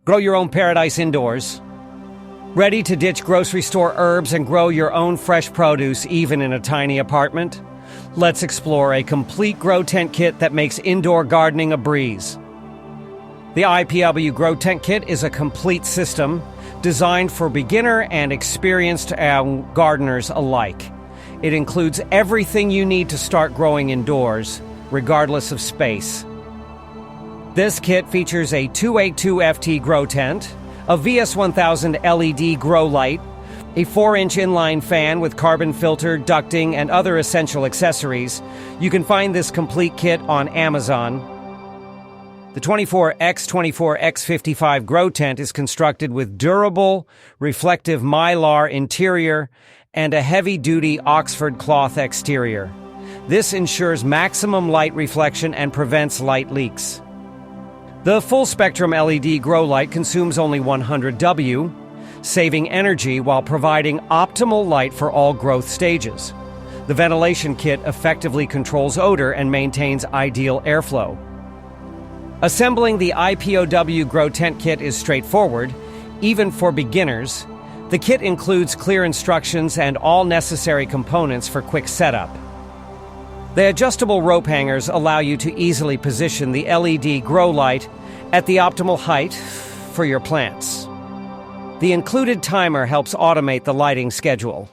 Grow your own paradise indoors. Ready to ditch grocery store herbs and grow your own fresh produce even in a tiny apartment? Let's explore a complete grow tent kit that makes indoor gardening a breeze. The IPOW Grow Tent Kit is a complete system designed for beginner and experienced gardeners alike. It includes everything you need to start growing indoors, regardless of space. This kit features a 282FT grow tent, a VS1000 LED grow light, a 4-inch inline fan with carbon filter, ducting, and other essential accessories. You can find this complete kit on Amazon. The 24x24x55 grow tent is constructed with durable, reflective mylar interior and a heavy-duty Oxford cloth exterior. This ensures maximum light reflection and prevents light leaks. The full-spectrum LED grow light consumes only 100 W, saving energy while providing optimal light for all growth stages. The ventilation kit effectively controls odor and maintains ideal airflow. Assembling the IPOW Grow Tent Kit is straightforward, even for beginners. The kit includes clear instructions and all necessary components for quick setup. The adjustable rope hangers allow you to easily position the LED grow light at the optimal height for your plants. The included timer helps automate the lighting schedule.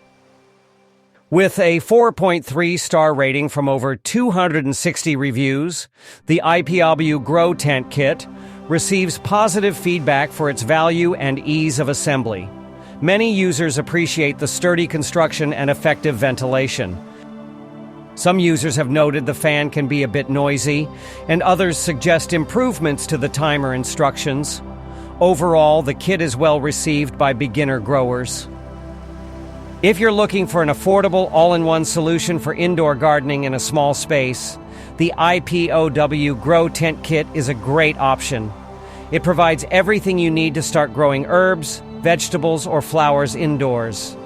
With a 4.3-star rating from over 260 reviews, the IPOW Grow Tent Kit receives positive feedback for its value and ease of assembly. Many users appreciate the sturdy construction and effective ventilation. Some users have noted the fan can be a bit noisy, and others suggest improvements to the timer instructions. Overall, the kit is well received by beginner growers. If you're looking for an affordable, all-in-one solution for indoor gardening in a small space, the IPOW Grow Tent Kit is a great option. It provides everything you need to start growing herbs, vegetables, or flowers indoors.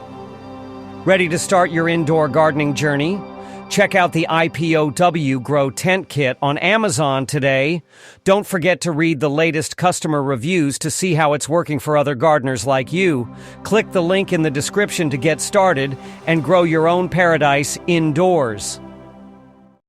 Ready to start your indoor gardening journey? Check out the IPOW Grow Tent Kit on Amazon today. Don't forget to read the latest customer reviews to see how it's working for other gardeners like you. Click the link in the description to get started and grow your own paradise indoors.